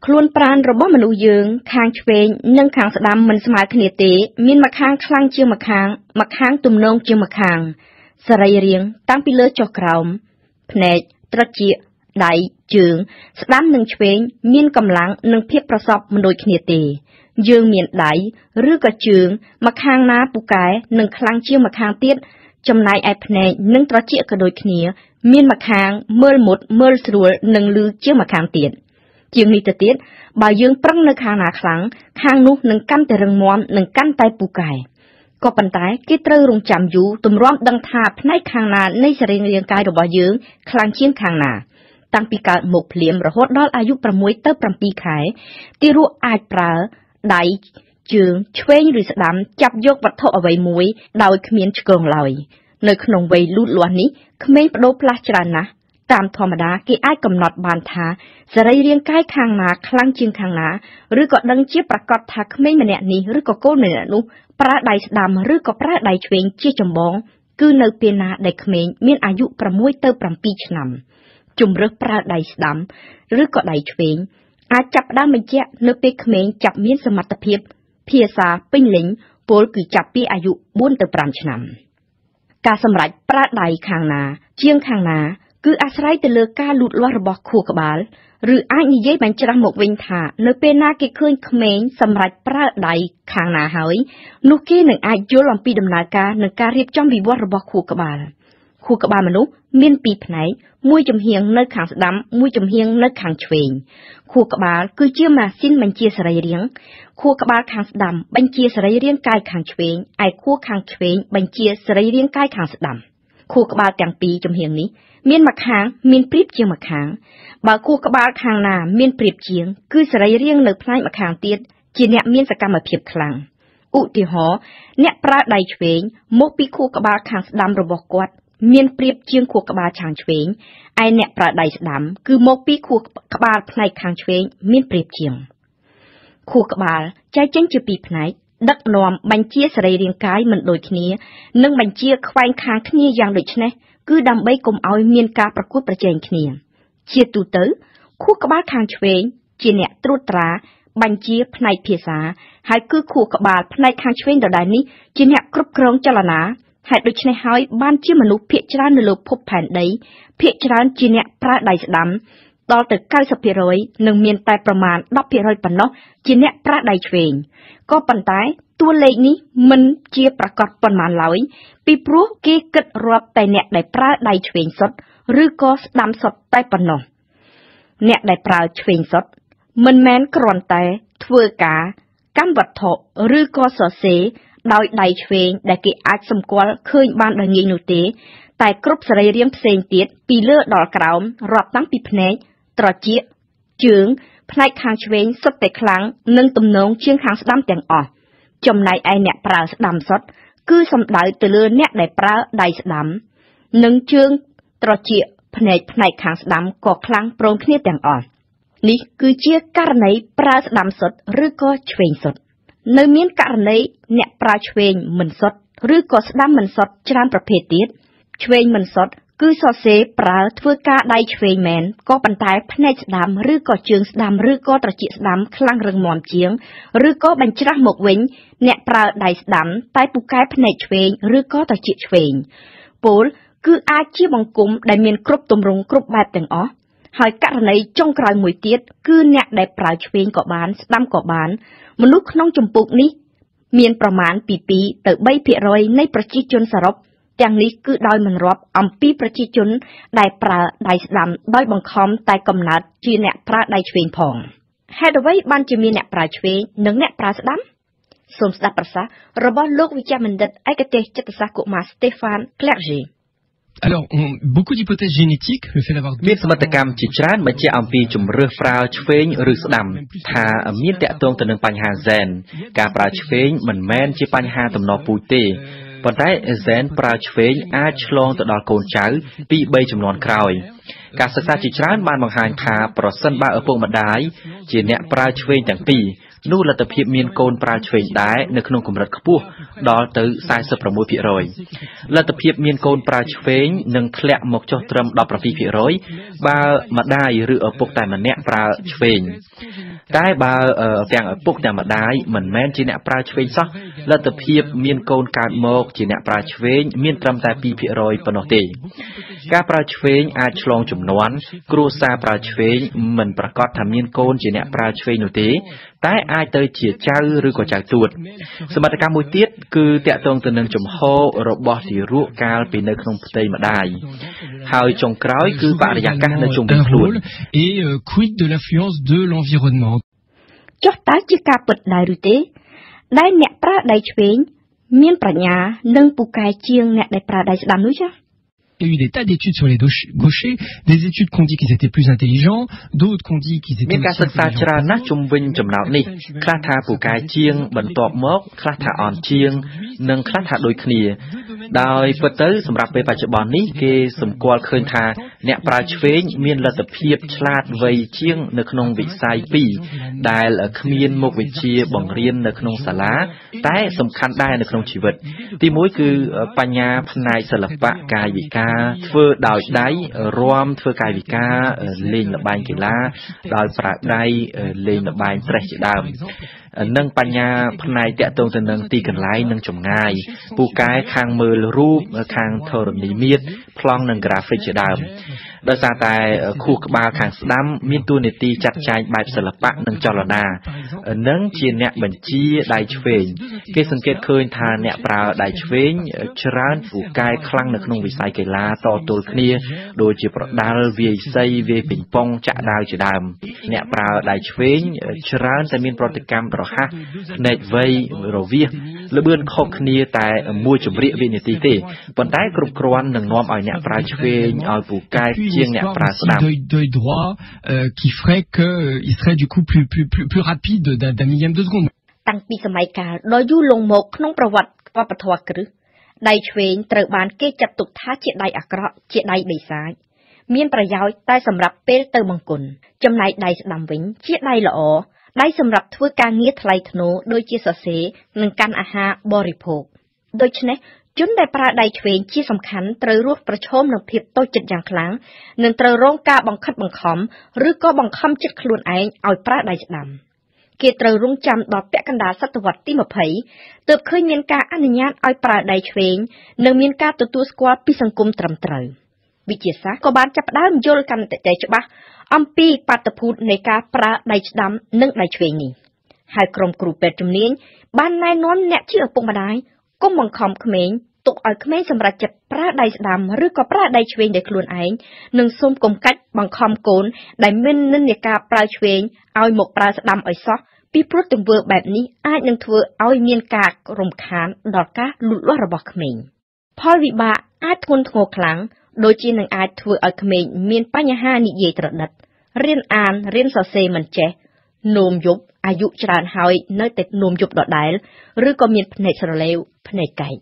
ខ្លួនប្រាណរបស់មនុស្សយើងខាងឆ្វេងនិងខាងស្ដាំមិនស្មើគ្នាទេមានម្ខាងខ្លាំងជាងម្ខាងទំនងជាងម្ខាងសរីរាង្គតាំងពីលើចុះក្រោមភ្នែកត្រចៀកដៃជើងស្ដាំនិងឆ្វេងមានកម្លាំងនិងភាពប្រសពមិនដូចគ្នាទេយើងមានដៃឬក៏ជើងម្ខាងណាពូកែនិងខ្លាំងជាងម្ខាងទៀតចំណែកឯភ្នែកនិងត្រចៀកក៏ដូចគ្នាមានម្ខាងមើលមុតមើលស្រួលនិងលឺជាងម្ខាងទៀតជាងនេះទៅទៀតបើយើងប្រឹងនៅខាងណាខ្លាំងខាងនោះនឹងកាន់តែរឹងមាំនិងកាន់តែពូកែក៏ប៉ុន្តែគេត្រូវរងចាំយូរទម្រាំដឹងថាផ្នែកខាងណានៃសរីរាង្គកាយរបស់យើងខ្លាំងជាងខាងណាតាំងពីកើតមកភ្លាមរហូតដល់អាយុ6ទៅ7ខែទារកអាចប្រើដៃជើងឆ្វេងឬស្ដាំចាប់យកវត្ថុអ្វីមួយដោយគ្មានឆ្កងឡើយនៅក្នុងវ័យលូតលាស់នេះក្មេងបដូរផ្លាស់ច្រើនណាស់តាមធម្មតាគេអាចកំណត់បានថាសរីរាង្គកាយខាងណាខ្លាំងជាងខាងណាឬក៏ដឹងជាប្រកាសថាក្មេងម្នាក់នេះឬក៏កូនម្នាក់នោះប្រើដៃស្ដាំឬក៏ប្រើដៃឆ្វេងជាចម្បងគឺនៅពេលណាដែលក្មេងមានអាយុ6ទៅ7ឆ្នាំជំរើសប្រើដៃស្ដាំឬក៏ដៃឆ្វេងអាចចាប់ផ្ដើមបញ្ជាក់នៅពេលក្មេងចាប់មានសមត្ថភាពភាសាពេញលេញពលគឺចាប់ពីអាយុ4ទៅ5ឆ្នាំការសម្រេចប្រើដៃខាងណាជាងខាងណាគឺអាស្រ័យទៅលើការលូតលាស់របស់ខួរក្បាលឬអាចនិយាយបញ្ច្រាស់មកវិញថានៅពេលណាគេឃើញក្មេងសម្រេចប្រើដៃខាងណាហើយនោះគេនឹងអាចយល់អំពីដំណើរការនិងការរៀបចំវិវត្តរបស់ខួរក្បាលមនុស្សមាន2ផ្នែកមួយចំហៀងនៅខាងស្ដាំមួយចំហៀងនៅខាងឆ្វេងខួរក្បាលគឺជាម៉ាស៊ីនបញ្ជាសរីរាង្គខួរក្បាលខាងស្ដាំបញ្ជាសរីរាង្គកាយខាងឆ្វេងឯខួរខាងឆ្វេងបញ្ជាសរីរាង្គកាយខាងស្ដាំខួរក្បាលទាំងពីរចំហៀងនេះមានម្ខាងមានព្រៀបជាងម្ខាងបើខួរក្បាលខាងណាមានព្រៀបជាងគឺសរីរាង្គនៅផ្នែកម្ខាងទៀតជាអ្នកមានសកម្មភាពខ្លាំងឧទាហរណ៍អ្នកប្រើដៃឆ្វេងមកពីខួរក្បាលខាងស្ដាំរបស់គាត់មានព្រៀបជាងខួរក្បាលខាងឆ្វេងឯអ្នកប្រើដៃស្ដាំគឺមកពីខួរក្បាលផ្នែកខាងឆ្វេងមានព្រៀបជាងខួរក្បាលចែកចេញជា2ផ្នែកដឹកនាំបញ្ជាសរីរាង្គកាយមិនដូចគ្នានិងបញ្ជាខ្វែងខាងគ្នាយ៉ាងដូចនេះគឺដើម្បីកុំឲ្យមានការប្រកួតប្រជែងគ្នាជាទូទៅខួរក្បាលខាងឆ្វេងជាអ្នកត្រួតត្រាបញ្ជាផ្នែកភាសាហើយគឺខួរក្បាលផ្នែកខាងឆ្វេងដដែលនេះជាអ្នកគ្រប់គ្រងចលនាហេតុដូច្នេះហើយបានជាមនុស្សភាគច្រើននៅលើភពផែនដីភាគច្រើនជាអ្នកប្រើដៃស្ដាំដល់ទៅ 90% និងមានតែប្រមាណ 10% ប៉ុណ្ណោះជាអ្នកប្រើដៃឆ្វេងក៏ប៉ុន្តែតួលេខនេះមិនជាប្រកាសប៉ុន្មានឡើយពីព្រោះគេគិតរាប់តែអ្នកដែលប្រើដៃឆ្វេងសុទ្ធឬក៏ស្ដាំសុទ្ធតែប៉ុណ្ណោះអ្នកដែលប្រើឆ្វេងសុទ្ធមិនមែនគ្រាន់តែធ្វើការកម្មវត្ថុឬក៏សរសេរដោយដៃឆ្វេងដែលគេអាចសម្គាល់ឃើញបានដោយងាយនោះទេតែគ្រប់សរីរាង្គផ្សេងទៀតពីលើដល់ក្រោមរាប់តាំងពីភ្នែកត្រចៀកជើងផ្នែកខាងឆ្វេងសុទ្ធតែខ្លាំងនិងទំនងជាងខាងស្ដាំទាំងអស់ចំណែកឯអ្នកប្រើស្ដាំសុទ្ធគឺសំដៅទៅលើអ្នកដែលប្រើដៃស្ដាំនិងជើងត្រចៀកផ្នែកខាងស្ដាំក៏ខ្លាំងព្រមគ្នាទាំងអស់នេះគឺជាករណីប្រើស្ដាំសុទ្ធឬក៏ឆ្វេងសុទ្ធនៅមានករណីអ្នកប្រើឆ្វេងមិនសុទ្ធឬក៏ស្ដាំមិនសុទ្ធច្រើនប្រភេទទៀតឆ្វេងមិនសុទ្ធគឺសរសេរប្រើធ្វើការដៃឆ្វេងមែនក៏ប៉ុន្តែផ្នែកស្ដាំឬក៏ជើងស្ដាំឬក៏ត្រចៀកស្ដាំខ្លាំងរឹងមាំជាងឬក៏បញ្ច្រាស់មកវិញអ្នកប្រើដៃស្ដាំតែពូកែផ្នែកឆ្វេងឬក៏ត្រចៀកឆ្វេងពោលគឺអាចជាបង្គំដែលមានគ្រប់ទម្រង់គ្រប់បែបទាំងអស់ហើយករណីចុងក្រោយមួយទៀតគឺអ្នកដែលប្រើឆ្វេងក៏បានស្ដាំក៏បានមនុស្សក្នុងចម្ពោះនេះមានប្រមាណពី2ទៅ3%នៃប្រជាជនសរុបទាំងនេះគឺដោយមិនរាប់អំពីប្រជាជនដែលប្រើដៃស្ដាំដោយបង្ខំតែកំណើតជាអ្នកប្រើដៃឆ្វេងផងហេតុអ្វីបានជាមានអ្នកប្រើឆ្វេងនិងអ្នកប្រើស្ដាំសូមស្ដាប់ប្រសាសន៍របស់លោកវិជ្ជបណ្ឌិតឯកទេសចិត្តសាស្ត្រកុមារ Stéphane Clerget Alors, beaucoup d'hypothèses génétiques, le fait d'avoir មានសមត្ថកម្មជាច្រើនបញ្ជាក់អំពីជំរឿសប្រើឆ្វេងឬស្ដាំថាមានតាក់ទងទៅនឹងបញ្ហា Gen ការប្រើឆ្វេងមិនមែនជាបញ្ហាទំនាស់ពូជទេប៉ុន្តែ Gen ប្រើឆ្វេងអាចឆ្លងទៅដល់កូនចៅពី3ជំនាន់ក្រោយការសិក្សាជាច្រើនបានបង្ហាញថាប្រសិនបើឪពុកម្ដាយជាអ្នកប្រើឆ្វេងទាំងពីរ នោះលទ្ធភាពមានកូនប្រើឆ្វេងដែរនៅក្នុងកម្រិតខ្ពស់ដល់ទៅ 46% លទ្ធភាពមានកូនប្រើឆ្វេងនឹងធ្លាក់មកចុះត្រឹម 17% បើម្ដាយឬឪពុកតែម្នាក់ប្រើឆ្វេងតែបើទាំងឪពុកទាំងម្ដាយមិនមែនជាអ្នកប្រើឆ្វេងសោះលទ្ធភាពមានកូនកើតមកជាអ្នកប្រើឆ្វេងមានត្រឹមតែ 2% ប៉ុណ្ណោះទេការប្រើឆ្វេងអាចឆ្លងជំនាន់គ្រួសារប្រើឆ្វេងមិនប្រកាសថាមានកូនជាអ្នកប្រើឆ្វេងនោះទេតែអាចទៅជាចៅឬក៏ចៅទួតសមត្ថកម្មមួយទៀតគឺតាក់ទងទៅនឹងចំហរបស់ទារកកាលពីនៅក្នុងផ្ទៃម្ដាយហើយចុងក្រោយគឺបរិយាកាសនៅជុំវិញខ្លួន et quid de l'influence de l'environnement ចុះតើជាការពិតដែរឬទេដែលអ្នកប្រើដៃឆ្វេងមានប្រាជ្ញានិងពូកែជាងអ្នកដែលប្រើដៃស្ដាំនោះចា៎Il y a eu des tas d'études sur les gauchers, des études qui ont dit qu'ils étaient plus intelligents, d'autres qui ont dit qu'ils étaient មានការសិក្សាច្រើនណាស់ជុំវិញចំណោទនេះខ្លះថាពូកែជាងបន្ទាប់មកខ្លះថាអន់ជាងនិងខ្លះថាដូចគ្នាដោយពិតទៅសម្រាប់ពេលបច្ចុប្បន្ននេះគេសម្គាល់ឃើញថាអ្នកប្រើឆ្វេងមានលទ្ធភាពឆ្លាតវៃជាងនៅក្នុងវិស័យ2ដែលគ្មានមុខវិជ្ជាបង្រៀននៅក្នុងសាលាតែសំខាន់ដែរនៅក្នុងជីវិតទី1គឺបញ្ញាផ្នែកសិល្បៈកាយវិការធ្វើដោយដៃរាំធ្វើកាយវិការលេងល្បែងកីឡាដោយប្រើដៃលេងល្បែងត្រេះជាដើមនិងបញ្ញាផ្នែកតាក់ទងទៅនឹងទីកន្លែងនិងចម្ងាយពូកែខាងមើលរូបខាងធរណីមាត្រប្លង់និងក្រាហ្វិកជាដើមដោយសារតែខួរក្បាលខាងស្ដាំមានតួនាទីចាត់ចែងបែបសិល្បៈនិងចលនានិងជាអ្នកបញ្ជាដៃឆ្វេងគេសង្កេតឃើញថាអ្នកប្រើដៃឆ្វេងច្រើនពូកែខ្លាំងនៅក្នុងវិស័យកីឡាតទល់គ្នាដូចជាប្រដាល់វាយសីវាយពីងប៉ុងចាក់ដាវជាដើមអ្នកប្រើដៃឆ្វេងច្រើនតែមានប្រតិកម្មរហ័សភ្នែកវៃរវាសល្បឿនខុសគ្នាតែមួយជំរាកវិនាទីទេប៉ុន្តែគ្រប់គ្រាន់នឹងនាំឲ្យអ្នកប្រើឆ្វេងឲ្យពូកែជាងអ្នកប្រើស្ដាំ d'œil droit qui ferait que il serait du coup plus rapide d'un millième de seconde តាំងពីសម័យកាលដ៏យូរលង់មកក្នុងប្រវត្តិវប្បធម៌គ្រឹះដៃឆ្វេងត្រូវបានគេចាត់ទុកថាជាដៃអាក្រក់ជាដៃបិសាចមានប្រយោជន៍តែសម្រាប់ពេលទៅបង្គន់ចំណែកដៃស្ដាំវិញជាដៃល្អដៃសម្រាប់ធ្វើការងារថ្លៃថ្នូរដូចជាសរសេរនិងកាន់អាហារបរិភោគដូច្នេះជនដែលប្រើដៃឆ្វេងជាសំខាន់ត្រូវរស់ប្រឈមនឹងភាពតូចចិត្តយ៉ាងខ្លាំងនិងត្រូវរងការបង្ខិតបង្ខំឬក៏បង្ខំចិត្តខ្លួនឯងឲ្យប្រើដៃស្ដាំគេត្រូវរងចាំដល់ពាក់កណ្ដាលសតវត្សទី20ទើបឃើញមានការអនុញ្ញាតឲ្យប្រើដៃឆ្វេងនិងមានការទទួលស្គាល់ពីសង្គមត្រឹមត្រូវវិទ្យាសាស្ត្រក៏បានចាប់ផ្ដើមយល់កាន់តែច្បាស់អំពីបាតុភូតនៃការប្រើដៃស្ដាំនិងដៃឆ្វេងនេះហើយក្រុមគ្រូពេទ្យជំនាញបានណែនាំអ្នកជាឪពុកម្ដាយកុំបង្ខំក្មេងទុកឲ្យក្មេងសម្រេចចិត្តប្រើដៃស្ដាំឬក៏ប្រើដៃឆ្វេងដោយខ្លួនឯងនិងសូមកុំកាច់បង្ខំកូនដែលមាននិន្នាការប្រើឆ្វេងឲ្យមកប្រើស្ដាំឲ្យសោះពីព្រោះទង្វើបែបនេះអាចនឹងធ្វើឲ្យមានការរំខានដល់ការលូតលាស់របស់ក្មេងផលវិបាកអាចធ្ងន់ធ្ងរខ្លាំងដូចជានឹងអាចធ្វើឲ្យក្មេងមានបញ្ហានិយាយត្រដិតរៀនអានរៀនសរសេរមិនចេះនោមយប់អាយុច្រើនហើយនៅតែនោមយប់ដដែលឬក៏មានភ្នែកស្រឡេវភ្នែកកែក